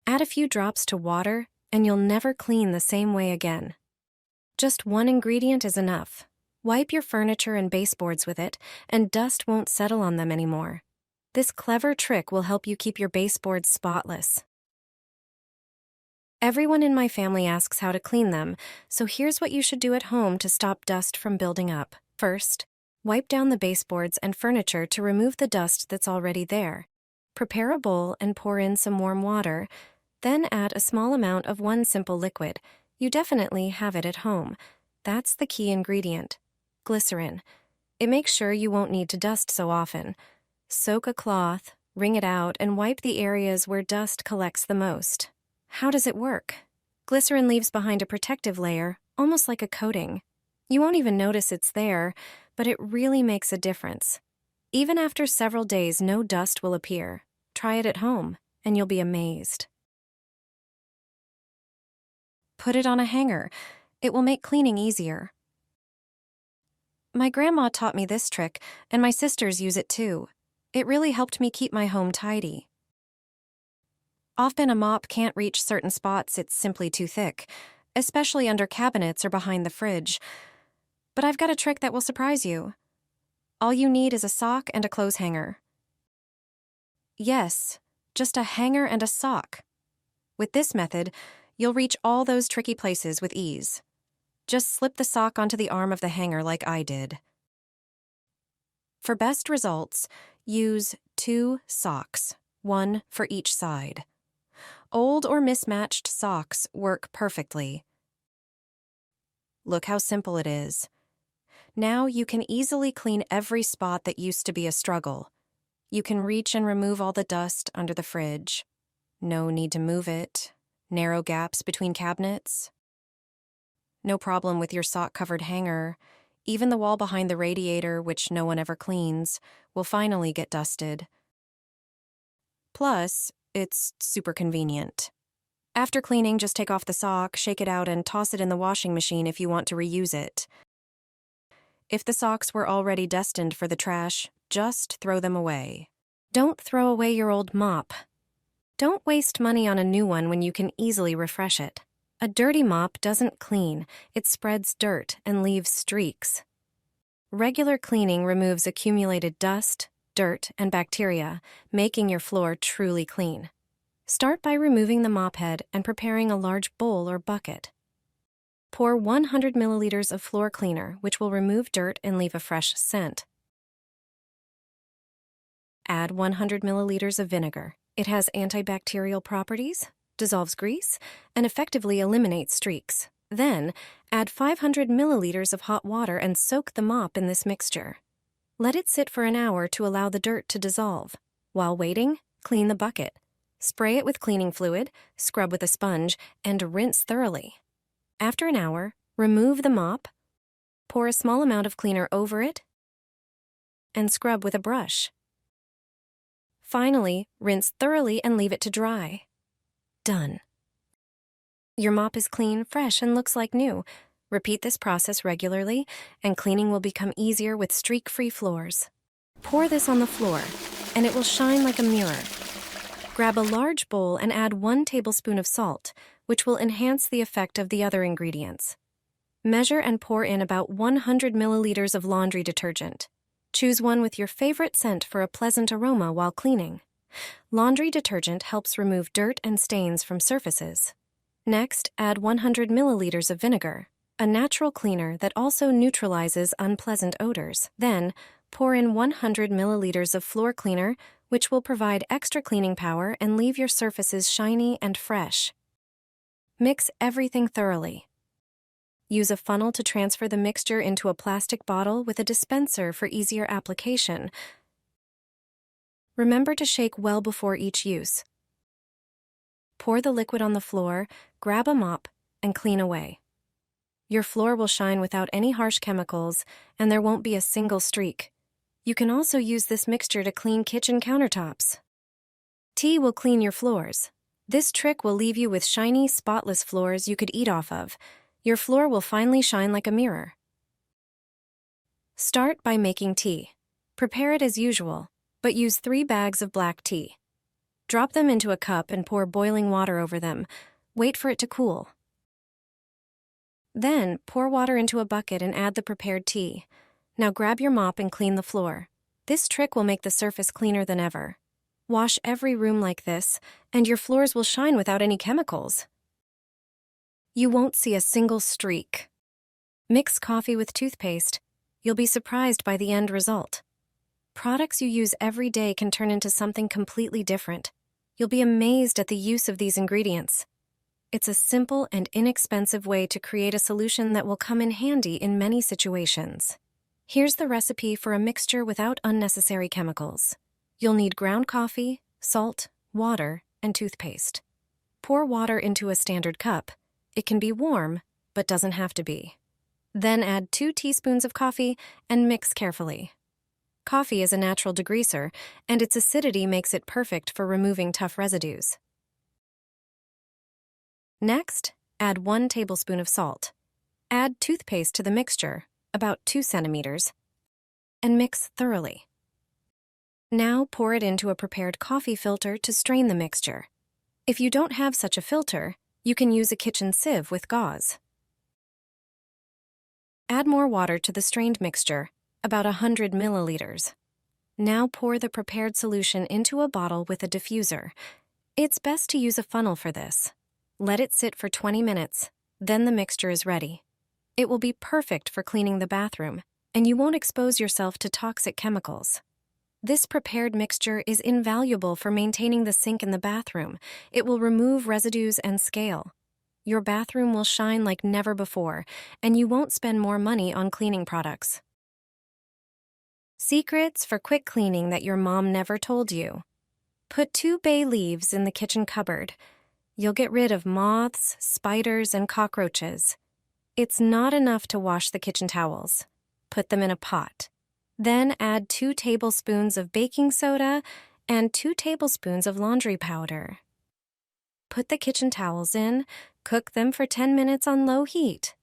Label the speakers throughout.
Speaker 1: Add a few drops to water, and you'll never clean the same way again. Just one ingredient is enough. Wipe your furniture and baseboards with it, and dust won't settle on them anymore. This clever trick will help you keep your baseboards spotless. Everyone in my family asks how to clean them, so here's what you should do at home to stop dust from building up. First, wipe down the baseboards and furniture to remove the dust that's already there. Prepare a bowl and pour in some warm water, then add a small amount of one simple liquid. You definitely have it at home. That's the key ingredient: glycerin. It makes sure you won't need to dust so often. Soak a cloth, wring it out, and wipe the areas where dust collects the most. How does it work? Glycerin leaves behind a protective layer, almost like a coating. You won't even notice it's there, but it really makes a difference. Even after several days, no dust will appear. Try it at home, and you'll be amazed. Put it on a hanger. It will make cleaning easier. My grandma taught me this trick, and my sisters use it too. It really helped me keep my home tidy. Often a mop can't reach certain spots, it's simply too thick, especially under cabinets or behind the fridge. But I've got a trick that will surprise you. All you need is a sock and a clothes hanger. Yes, just a hanger and a sock. With this method, you'll reach all those tricky places with ease. Just slip the sock onto the arm of the hanger like I did. For best results, use 2 socks, one for each side. Old or mismatched socks work perfectly. Look how simple it is. Now you can easily clean every spot that used to be a struggle. You can reach and remove all the dust under the fridge. No need to move it. Narrow gaps between cabinets. No problem with your sock-covered hanger. Even the wall behind the radiator, which no one ever cleans, will finally get dusted. Plus, it's super convenient. After cleaning, just take off the sock, shake it out, and toss it in the washing machine if you want to reuse it. If the socks were already destined for the trash, just throw them away. Don't throw away your old mop. Don't waste money on a new one when you can easily refresh it. A dirty mop doesn't clean, it spreads dirt and leaves streaks. Regular cleaning removes accumulated dust, dirt, and bacteria, making your floor truly clean. Start by removing the mop head and preparing a large bowl or bucket. Pour 100 milliliters of floor cleaner, which will remove dirt and leave a fresh scent. Add 100 milliliters of vinegar. It has antibacterial properties, dissolves grease, and effectively eliminates streaks. Then, add 500 milliliters of hot water and soak the mop in this mixture. Let it sit for an hour to allow the dirt to dissolve. While waiting, clean the bucket. Spray it with cleaning fluid, scrub with a sponge, and rinse thoroughly. After an hour, remove the mop, pour a small amount of cleaner over it, and scrub with a brush. Finally, rinse thoroughly and leave it to dry. Done. Your mop is clean, fresh, and looks like new. Repeat this process regularly, and cleaning will become easier with streak-free floors. Pour this on the floor, and it will shine like a mirror. Grab a large bowl and add 1 tablespoon of salt, which will enhance the effect of the other ingredients. Measure and pour in about 100 milliliters of laundry detergent. Choose one with your favorite scent for a pleasant aroma while cleaning. Laundry detergent helps remove dirt and stains from surfaces. Next, add 100 milliliters of vinegar, a natural cleaner that also neutralizes unpleasant odors. Then, pour in 100 milliliters of floor cleaner, which will provide extra cleaning power and leave your surfaces shiny and fresh. Mix everything thoroughly. Use a funnel to transfer the mixture into a plastic bottle with a dispenser for easier application. Remember to shake well before each use. Pour the liquid on the floor, grab a mop, and clean away. Your floor will shine without any harsh chemicals, and there won't be a single streak. You can also use this mixture to clean kitchen countertops. Tea will clean your floors. This trick will leave you with shiny, spotless floors you could eat off of. Your floor will finally shine like a mirror. Start by making tea. Prepare it as usual, but use 3 bags of black tea. Drop them into a cup and pour boiling water over them. Wait for it to cool. Then, pour water into a bucket and add the prepared tea. Now grab your mop and clean the floor. This trick will make the surface cleaner than ever. Wash every room like this, and your floors will shine without any chemicals. You won't see a single streak. Mix coffee with toothpaste. You'll be surprised by the end result. Products you use every day can turn into something completely different. You'll be amazed at the use of these ingredients. It's a simple and inexpensive way to create a solution that will come in handy in many situations. Here's the recipe for a mixture without unnecessary chemicals. You'll need ground coffee, salt, water, and toothpaste. Pour water into a standard cup. It can be warm, but doesn't have to be. Then add 2 teaspoons of coffee and mix carefully. Coffee is a natural degreaser, and its acidity makes it perfect for removing tough residues. Next, add 1 tablespoon of salt. Add toothpaste to the mixture, about 2 centimeters, and mix thoroughly. Now pour it into a prepared coffee filter to strain the mixture. If you don't have such a filter, you can use a kitchen sieve with gauze. Add more water to the strained mixture, about 100 milliliters. Now pour the prepared solution into a bottle with a diffuser. It's best to use a funnel for this. Let it sit for 20 minutes, then the mixture is ready. It will be perfect for cleaning the bathroom, and you won't expose yourself to toxic chemicals. This prepared mixture is invaluable for maintaining the sink in the bathroom. It will remove residues and scale. Your bathroom will shine like never before, and you won't spend more money on cleaning products. Secrets for quick cleaning that your mom never told you. Put 2 bay leaves in the kitchen cupboard. You'll get rid of moths, spiders, and cockroaches. It's not enough to wash the kitchen towels. Put them in a pot. Then add 2 tablespoons of baking soda and 2 tablespoons of laundry powder. Put the kitchen towels in, cook them for 10 minutes on low heat.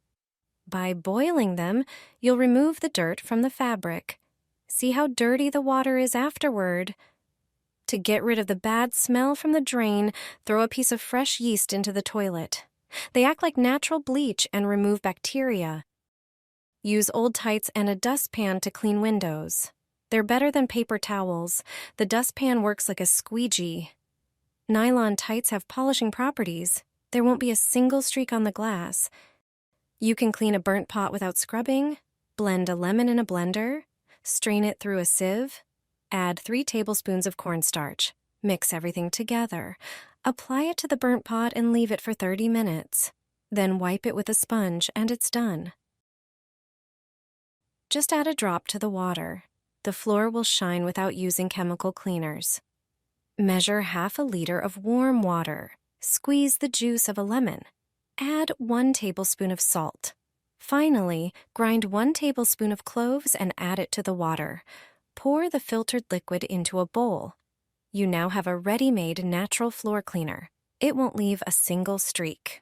Speaker 1: By boiling them, you'll remove the dirt from the fabric. See how dirty the water is afterward. To get rid of the bad smell from the drain, throw a piece of fresh yeast into the toilet. They act like natural bleach and remove bacteria. Use old tights and a dustpan to clean windows. They're better than paper towels. The dustpan works like a squeegee. Nylon tights have polishing properties. There won't be a single streak on the glass. You can clean a burnt pot without scrubbing, blend a lemon in a blender, strain it through a sieve, add 3 tablespoons of cornstarch, mix everything together, apply it to the burnt pot and leave it for 30 minutes. Then wipe it with a sponge and it's done. Just add a drop to the water. The floor will shine without using chemical cleaners. Measure ½ liter of warm water. Squeeze the juice of a lemon. Add 1 tablespoon of salt. Finally, grind 1 tablespoon of cloves and add it to the water. Pour the filtered liquid into a bowl. You now have a ready-made natural floor cleaner. It won't leave a single streak.